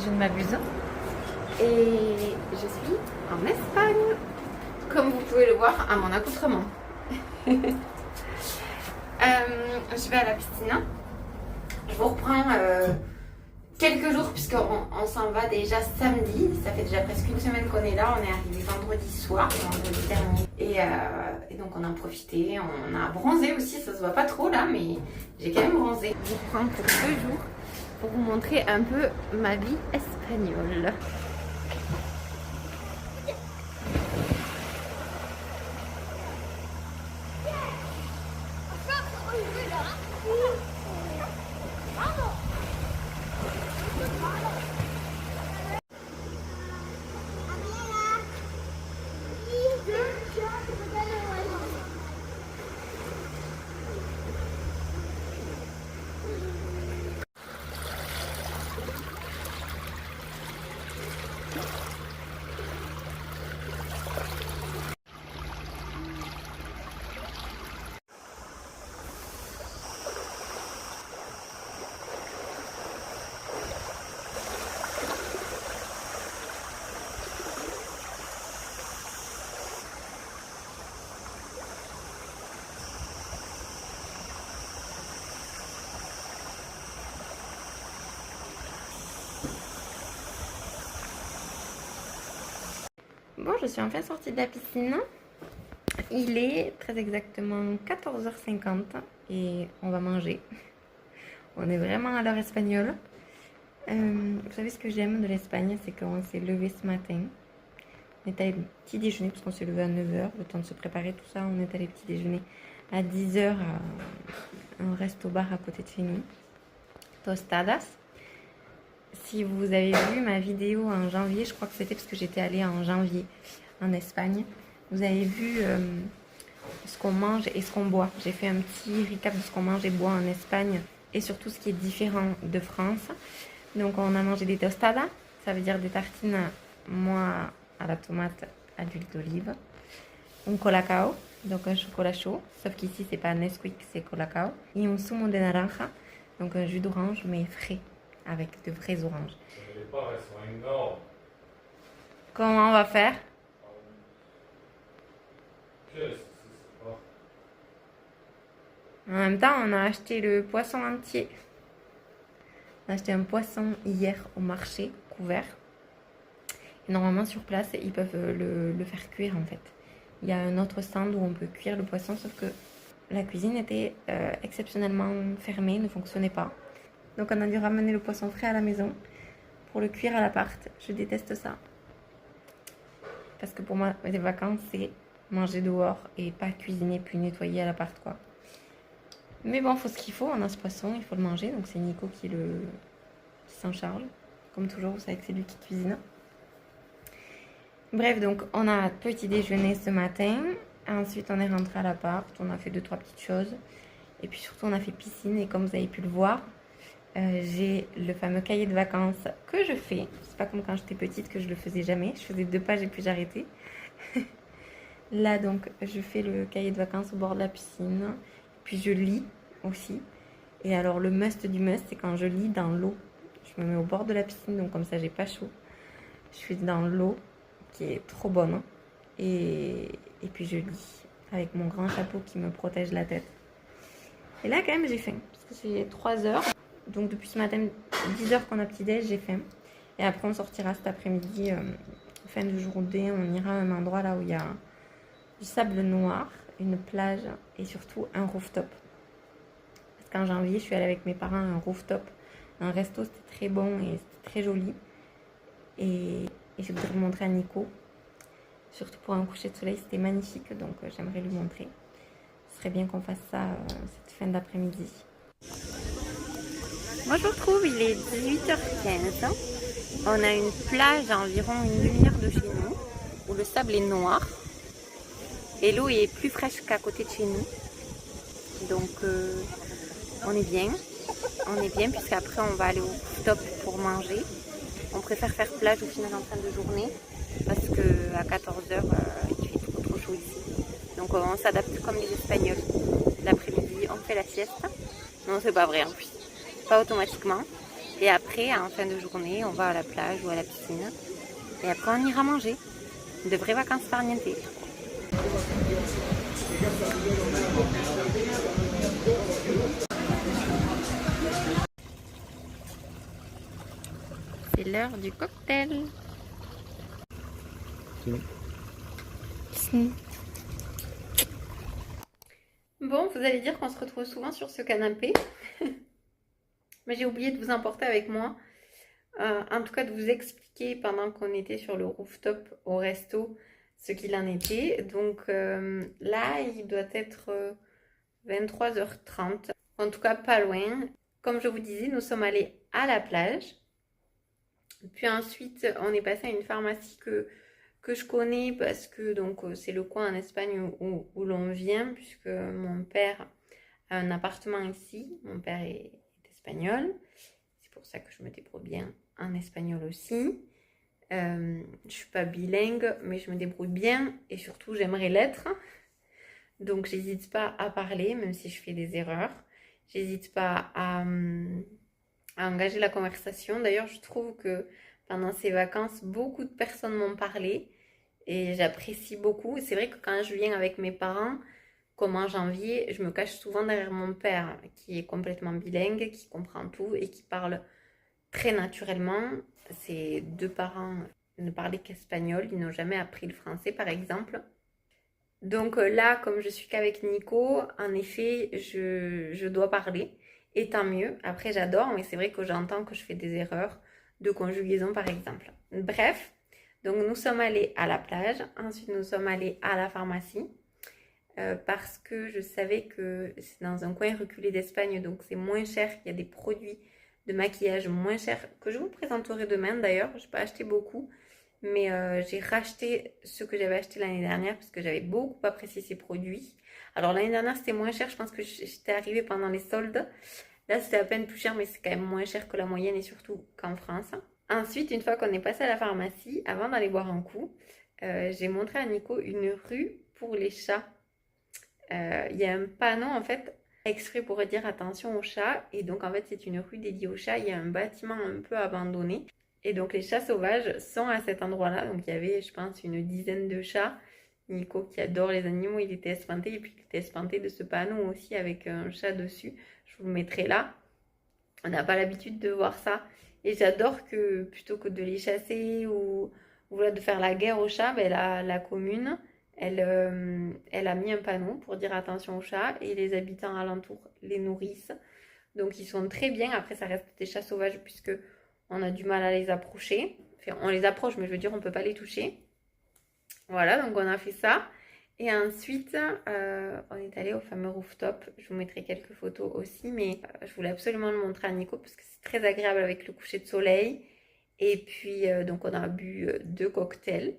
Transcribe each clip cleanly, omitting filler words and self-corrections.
je ne m'abuse. Et je suis en Espagne, comme vous pouvez le voir à mon accoutrement. Je vais à la piscine. Je vous reprends quelques jours puisqu'on s'en va déjà samedi. Ça fait déjà presque une semaine qu'on est là. On est arrivé vendredi soir, vendredi dernier. Et donc on a profité. On a bronzé aussi. Ça se voit pas trop là, mais j'ai quand même bronzé. Je vous reprends pour 2 jours pour vous montrer un peu ma vie espagnole. Bon, je suis enfin sortie de la piscine. Il est très exactement 14h50 et on va manger. On est vraiment à l'heure espagnole. Vous savez ce que j'aime de l'Espagne, c'est qu'on s'est levé ce matin. On est allé petit déjeuner parce qu'on s'est levé à 9h, le temps de se préparer tout ça. On est allé petit déjeuner à 10h à un resto-bar à côté de chez nous. Tostadas. Si vous avez vu ma vidéo en janvier, je crois que c'était parce que j'étais allée en janvier en Espagne. Vous avez vu ce qu'on mange et ce qu'on boit. J'ai fait un petit recap de ce qu'on mange et boit en Espagne et surtout ce qui est différent de France. Donc on a mangé des tostadas, ça veut dire des tartines, moi à la tomate, à l'huile d'olive. Un colacao, donc un chocolat chaud, sauf qu'ici c'est pas Nesquik, c'est colacao. Et un zumo de naranja, donc un jus d'orange mais frais, avec de vraies oranges. Les parts, elles sont énormes. Comment on va faire? Qu'est-ce que c'est ça? En même temps, on a acheté le poisson entier. On a acheté un poisson hier au marché, couvert. Et normalement, sur place, ils peuvent le faire cuire en fait. Il y a un autre stand où on peut cuire le poisson, sauf que la cuisine était exceptionnellement fermée, ne fonctionnait pas. Donc on a dû ramener le poisson frais à la maison pour le cuire à l'appart. Je déteste ça. Parce que pour moi, les vacances, c'est manger dehors et pas cuisiner puis nettoyer à l'appart, quoi. Mais bon, il faut ce qu'il faut. On a ce poisson, il faut le manger. Donc c'est Nico qui s'en charge. Comme toujours, vous savez que c'est lui qui cuisine. Bref, donc on a petit déjeuner ce matin. Ensuite, on est rentré à l'appart. On a fait 2-3 petites choses. Et puis surtout, on a fait piscine. Et comme vous avez pu le voir, j'ai le fameux cahier de vacances que je fais. C'est pas comme quand j'étais petite que je le faisais jamais. Je faisais 2 pages et puis j'arrêtais. Là donc je fais le cahier de vacances au bord de la piscine. Puis je lis aussi. Et alors le must du must, c'est quand je lis dans l'eau. Je me mets au bord de la piscine, donc comme ça j'ai pas chaud. Je suis dans l'eau qui est trop bonne. Et puis je lis avec mon grand chapeau qui me protège la tête. Et là quand même j'ai faim. Parce que c'est 3 heures. Donc depuis ce matin, 10 heures qu'on a petit-déj, j'ai faim. Et après on sortira cet après-midi, fin de journée, on ira à un endroit là où il y a du sable noir, une plage et surtout un rooftop. Parce qu'en janvier, je suis allée avec mes parents à un rooftop, un resto, c'était très bon et c'était très joli. Et je voudrais le montrer à Nico. Surtout pour un coucher de soleil, c'était magnifique, donc j'aimerais lui montrer. Ce serait bien qu'on fasse ça cette fin d'après-midi. Moi je vous retrouve, il est 18h15. On a une plage à environ une demi-heure de chez nous, où le sable est noir. Et l'eau est plus fraîche qu'à côté de chez nous. Donc on est bien. On est bien puisqu'après on va aller au top pour manger. On préfère faire plage au final en fin de journée. Parce qu'à 14h, il fait trop chaud ici. Donc on s'adapte comme les Espagnols. L'après-midi, on fait la sieste. Non, c'est pas vrai en plus. Pas automatiquement. Et après, en fin de journée, on va à la plage ou à la piscine. Et après, on ira manger. De vraies vacances farniente. C'est l'heure du cocktail. Bon, vous allez dire qu'on se retrouve souvent sur ce canapé. Mais j'ai oublié de vous emporter avec moi. En tout cas, de vous expliquer pendant qu'on était sur le rooftop au resto ce qu'il en était. Donc là, il doit être 23h30. En tout cas, pas loin. Comme je vous disais, nous sommes allés à la plage. Puis ensuite, on est passé à une pharmacie que je connais parce que donc c'est le coin en Espagne où l'on vient, puisque mon père a un appartement ici. Mon père est espagnol. C'est pour ça que je me débrouille bien en espagnol aussi. Je suis pas bilingue, mais je me débrouille bien et surtout j'aimerais l'être. Donc j'hésite pas à parler, même si je fais des erreurs. J'hésite pas à engager la conversation. D'ailleurs, je trouve que pendant ces vacances, beaucoup de personnes m'ont parlé et j'apprécie beaucoup. C'est vrai que quand je viens avec mes parents, comme en janvier, je me cache souvent derrière mon père qui est complètement bilingue, qui comprend tout et qui parle très naturellement. Ses deux parents ne parlaient qu'espagnol, ils n'ont jamais appris le français par exemple. Donc là, comme je suis qu'avec Nico, en effet, je dois parler. Et tant mieux. Après, j'adore, mais c'est vrai que j'entends que je fais des erreurs de conjugaison, par exemple. Bref, donc nous sommes allés à la plage. Ensuite, nous sommes allés à la pharmacie. Parce que je savais que c'est dans un coin reculé d'Espagne, donc c'est moins cher. Il y a des produits de maquillage moins chers que je vous présenterai demain d'ailleurs. Je n'ai pas acheté beaucoup. Mais j'ai racheté ce que j'avais acheté l'année dernière parce que j'avais beaucoup apprécié ces produits. Alors l'année dernière c'était moins cher, je pense que j'étais arrivée pendant les soldes. Là c'était à peine plus cher mais c'est quand même moins cher que la moyenne et surtout qu'en France. Ensuite, une fois qu'on est passé à la pharmacie, avant d'aller boire un coup, j'ai montré à Nico une rue pour les chats. Il y a un panneau en fait exprès pour dire attention aux chats et donc en fait c'est une rue dédiée aux chats. Il y a un bâtiment un peu abandonné. Et donc les chats sauvages sont à cet endroit-là. Donc il y avait, je pense, une dizaine de chats. Nico qui adore les animaux, il était espanté. Et puis il était espanté de ce panneau aussi avec un chat dessus. Je vous le mettrai là. On n'a pas l'habitude de voir ça. Et j'adore que plutôt que de les chasser ou de faire la guerre aux chats, ben, la commune, elle a mis un panneau pour dire attention aux chats. Et les habitants alentours les nourrissent. Donc ils sont très bien. Après ça reste des chats sauvages puisque on a du mal à les approcher. Enfin, on les approche, mais je veux dire, on ne peut pas les toucher. Voilà, donc on a fait ça. Et ensuite, on est allé au fameux rooftop. Je vous mettrai quelques photos aussi, mais je voulais absolument le montrer à Nico parce que c'est très agréable avec le coucher de soleil. Et puis, donc on a bu 2 cocktails.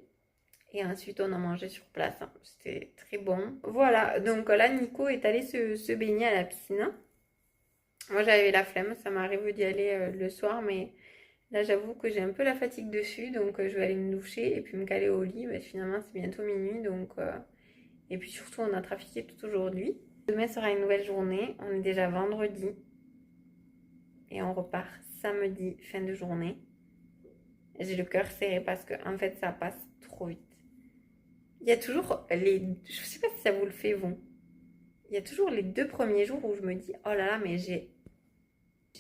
Et ensuite, on a mangé sur place. C'était très bon. Voilà, donc là, Nico est allé se baigner à la piscine. Moi, j'avais la flemme. Ça m'arrive d'y aller le soir, mais là, j'avoue que j'ai un peu la fatigue dessus, donc je vais aller me doucher et puis me caler au lit. Bah, finalement, c'est bientôt minuit, donc... Et puis surtout, on a trafiqué tout aujourd'hui. Demain sera une nouvelle journée. On est déjà vendredi. Et on repart samedi, fin de journée. J'ai le cœur serré parce que, en fait, ça passe trop vite. Il y a toujours les... Je sais pas si ça vous le fait, vous. Il y a toujours les 2 premiers jours où je me dis, oh là là, mais j'ai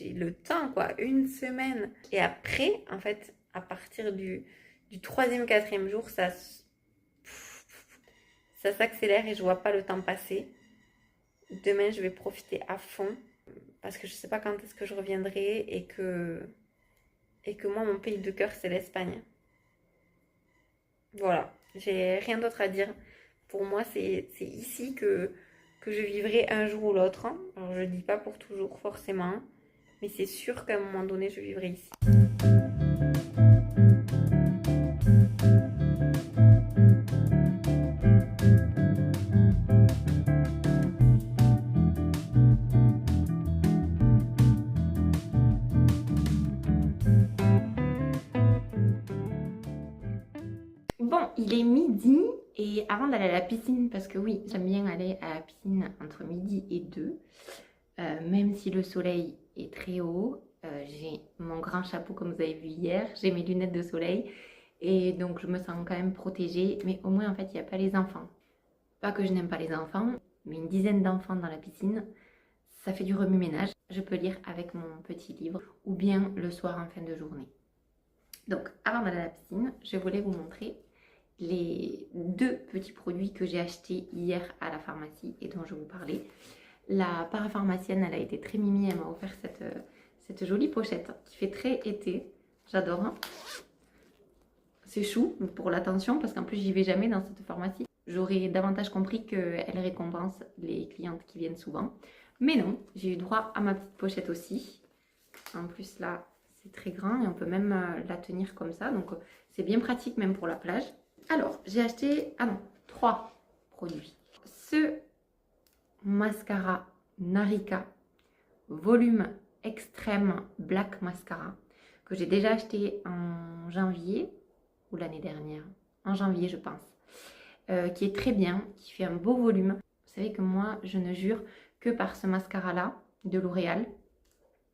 le temps, quoi, une semaine. Et après, en fait, à partir du 3e, 4e jour, ça s'accélère et je vois pas le temps passer. Demain, je vais profiter à fond parce que je sais pas quand est-ce que je reviendrai et que moi, mon pays de cœur, c'est l'Espagne. Voilà, j'ai rien d'autre à dire. Pour moi, c'est ici que je vivrai un jour ou l'autre. Alors, je dis pas pour toujours, forcément. Mais c'est sûr qu'à un moment donné, je vivrai ici. Bon, il est midi et avant d'aller à la piscine, parce que oui, j'aime bien aller à la piscine entre midi et 2, même si le soleil est très haut, j'ai mon grand chapeau comme vous avez vu hier, j'ai mes lunettes de soleil et donc je me sens quand même protégée, mais au moins en fait il n'y a pas les enfants. Pas que je n'aime pas les enfants, mais une dizaine d'enfants dans la piscine, ça fait du remue-ménage. Je peux lire avec mon petit livre ou bien le soir en fin de journée. Donc avant d'aller à la piscine, je voulais vous montrer les 2 petits produits que j'ai achetés hier à la pharmacie et dont je vous parlais. La parapharmacienne, elle a été très mimi, elle m'a offert cette jolie pochette qui fait très été. J'adore. Hein. C'est chou pour l'attention parce qu'en plus j'y vais jamais dans cette pharmacie. J'aurais davantage compris qu'elle récompense les clientes qui viennent souvent. Mais non, j'ai eu droit à ma petite pochette aussi. En plus là, c'est très grand et on peut même la tenir comme ça. Donc c'est bien pratique même pour la plage. Alors, j'ai acheté 3 produits. Ce mascara Narika volume extrême black mascara que j'ai déjà acheté en janvier ou l'année dernière, en janvier je pense, qui est très bien, qui fait un beau volume. Vous savez que moi je ne jure que par ce mascara là de L'Oréal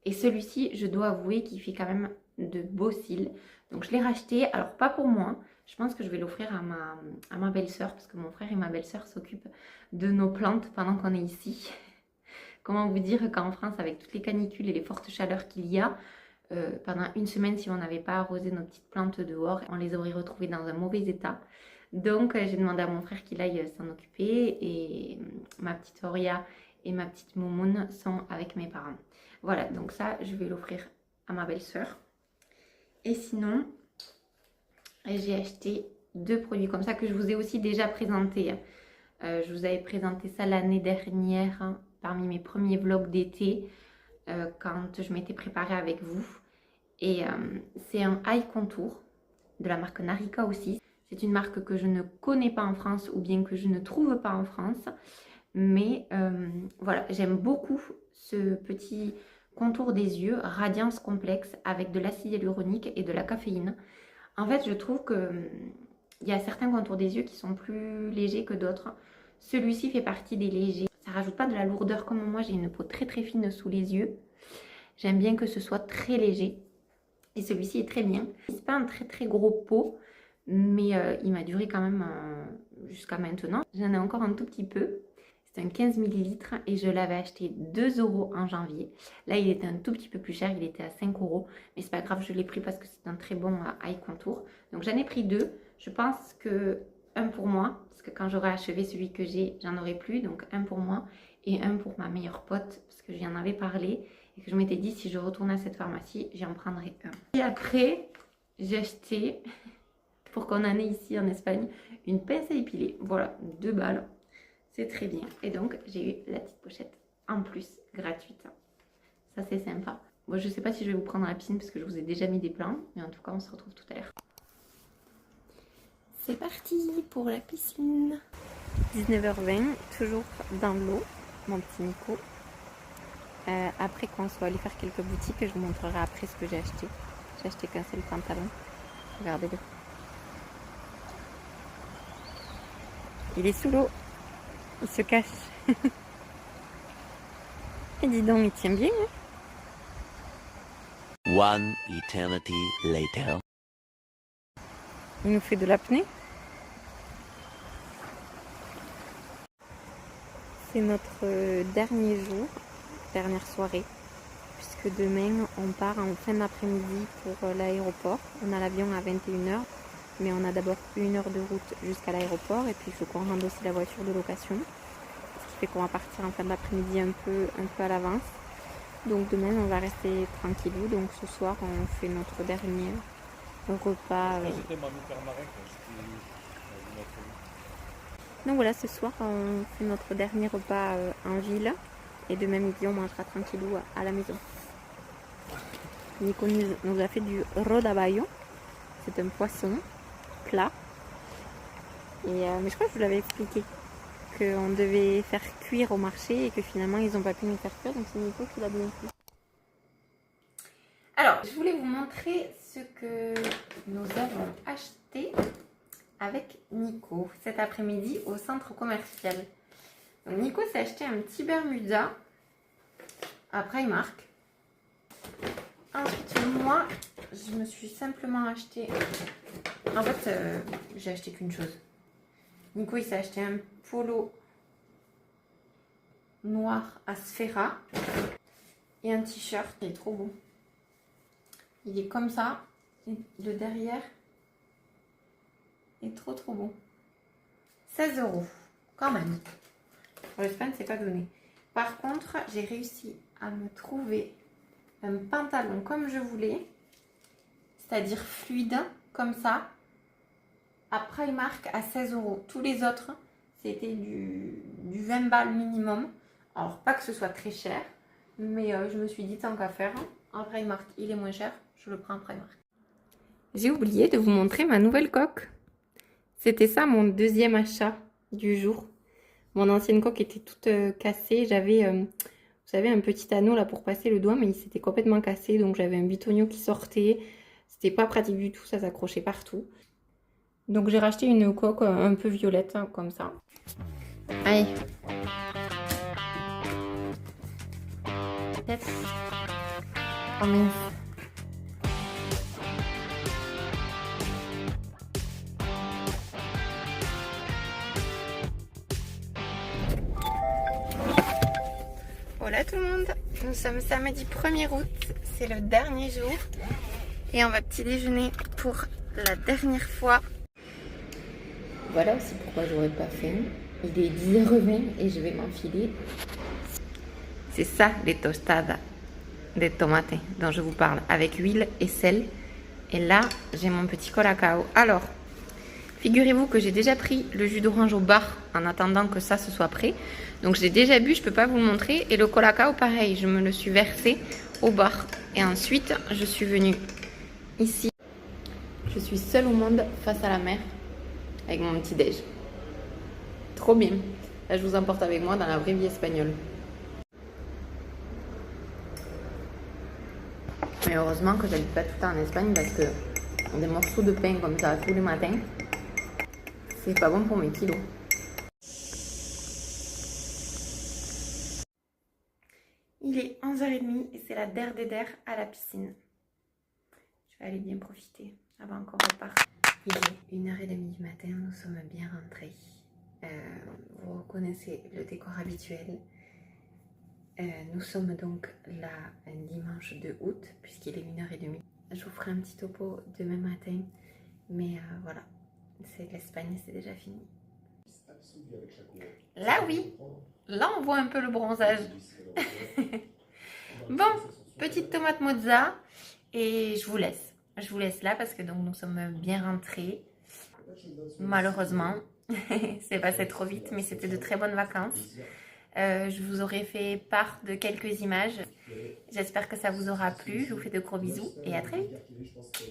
et celui-ci je dois avouer qu'il fait quand même de beaux cils, donc je l'ai racheté, alors pas pour moi, je pense que je vais l'offrir à ma belle-sœur parce que mon frère et ma belle-sœur s'occupent de nos plantes pendant qu'on est ici. Comment vous dire qu'en France, avec toutes les canicules et les fortes chaleurs qu'il y a, pendant une semaine, si on n'avait pas arrosé nos petites plantes dehors, on les aurait retrouvées dans un mauvais état. Donc, j'ai demandé à mon frère qu'il aille s'en occuper et ma petite Oria et ma petite Moumoune sont avec mes parents. Voilà, donc ça, je vais l'offrir à ma belle-sœur. Et sinon, j'ai acheté 2 produits comme ça que je vous ai aussi déjà présentés. Je vous avais présenté ça l'année dernière, hein, parmi mes premiers vlogs d'été, quand je m'étais préparée avec vous. Et c'est un eye contour de la marque Narika aussi. C'est une marque que je ne connais pas en France ou bien que je ne trouve pas en France. Mais voilà, j'aime beaucoup ce petit contour des yeux, radiance complexe avec de l'acide hyaluronique et de la caféine. En fait, je trouve que il y a certains contours des yeux qui sont plus légers que d'autres. Celui-ci fait partie des légers. Ça rajoute pas de la lourdeur comme moi, j'ai une peau très très fine sous les yeux. J'aime bien que ce soit très léger. Et celui-ci est très bien. C'est pas un très très gros pot, mais il m'a duré quand même jusqu'à maintenant. J'en ai encore un tout petit peu. C'est un 15 ml et je l'avais acheté 2 € en janvier. Là, il était un tout petit peu plus cher, il était à 5 €. Mais c'est pas grave, je l'ai pris parce que c'est un très bon eye contour. Donc j'en ai pris 2. Je pense que un pour moi, parce que quand j'aurai achevé celui que j'ai, j'en aurai plus. Donc un pour moi et un pour ma meilleure pote, parce que j'y en avais parlé. Et que je m'étais dit, si je retourne à cette pharmacie, j'en prendrai un. Et après, j'ai acheté, pour qu'on en ait ici en Espagne, une pince à épiler. Voilà, 2 balles. C'est très bien. Et donc, j'ai eu la petite pochette en plus, gratuite. Ça, c'est sympa. Moi, je ne sais pas si je vais vous prendre à la piscine parce que je vous ai déjà mis des plans. Mais en tout cas, on se retrouve tout à l'heure. C'est parti pour la piscine. 19h20, toujours dans l'eau, mon petit Nico. Après qu'on soit allé faire quelques boutiques, je vous montrerai après ce que j'ai acheté. J'ai acheté qu'un seul pantalon. Regardez-le. Il est sous l'eau. Il se cache. Et dis donc, il tient bien. Hein. One eternity later. Il nous fait de l'apnée. C'est notre dernier jour, dernière soirée. Puisque demain, on part en fin d'après-midi pour l'aéroport. On a l'avion à 21h. Mais on a d'abord 1 heure de route jusqu'à l'aéroport. Et puis, il faut qu'on rende aussi la voiture de location. Ce qui fait qu'on va partir en fin d'après-midi un peu à l'avance. Donc demain, on va rester tranquillou. Donc ce soir, on fait notre dernier repas. Donc voilà, ce soir, on fait notre dernier repas en ville. Et demain midi, on mangera tranquillou à la maison. Nico nous a fait du rodaballo. C'est un poisson plat. Et, mais je crois que je vous l'avais expliqué. Qu'on devait faire cuire au marché et que finalement ils n'ont pas pu nous faire cuire, donc c'est Nico qui l'a bien fait. Alors, je voulais vous montrer ce que nous avons acheté avec Nico cet après-midi au centre commercial. Donc Nico s'est acheté un petit Bermuda à Primark. Ensuite, moi, je me suis simplement acheté... En fait, j'ai acheté qu'une chose. Nico, il s'est acheté un polo noir à Sfera et un t-shirt. Il est trop beau. Il est comme ça. Et le derrière est trop beau. 16 €. Quand même. Pour l'Espagne, c'est pas donné. Par contre, j'ai réussi à me trouver un pantalon comme je voulais. C'est-à-dire fluide, comme ça. À Primark à 16 €. Tous les autres, c'était du 20 balles minimum. Alors, pas que ce soit très cher. Mais je me suis dit, tant qu'à faire, en Primark, il est moins cher. Je le prends en Primark. J'ai oublié de vous montrer ma nouvelle coque. C'était ça mon deuxième achat du jour. Mon ancienne coque était toute cassée. J'avais, vous savez, un petit anneau là pour passer le doigt, mais il s'était complètement cassé. Donc j'avais un bitonio qui sortait. C'était pas pratique du tout, ça s'accrochait partout. Donc j'ai racheté une coque un peu violette, hein, comme ça. Allez. Yes. Oh mince. Voilà tout le monde, nous sommes samedi 1er août, c'est le dernier jour et on va petit déjeuner pour la dernière fois. Voilà aussi pourquoi j'aurais pas faim. Il est 10h20 et je vais m'enfiler. C'est ça les tostadas de tomate dont je vous parle, avec huile et sel. Et là j'ai mon petit colacao. Alors, figurez-vous que j'ai déjà pris le jus d'orange au bar en attendant que ça se soit prêt. Donc je l'ai déjà bu, je ne peux pas vous le montrer. Et le colacao, pareil, je me le suis versé au bar. Et ensuite, je suis venue ici. Je suis seule au monde face à la mer avec mon petit déj. Trop bien. Là, je vous emporte avec moi dans la vraie vie espagnole. Mais heureusement que j'habite pas tout le temps en Espagne parce que des morceaux de pain comme ça tous les matins, c'est pas bon pour mes kilos. Il est 11h30 et c'est la der des der à la piscine. Je vais aller bien profiter avant qu'on repart. Il est 1h30 du matin, nous sommes bien rentrés. Vous reconnaissez le décor habituel. Nous sommes donc là un dimanche de août puisqu'il est 1h30. Je vous ferai un petit topo demain matin. Mais voilà, c'est l'Espagne, c'est déjà fini. Là oui, là on voit un peu le bronzage. Bon, petite tomate mozza et je vous laisse. Je vous laisse là parce que donc nous sommes bien rentrés. Malheureusement, c'est passé trop vite, mais c'était de très bonnes vacances. Je vous aurais fait part de quelques images. J'espère que ça vous aura plu. Je vous fais de gros bisous et à très vite.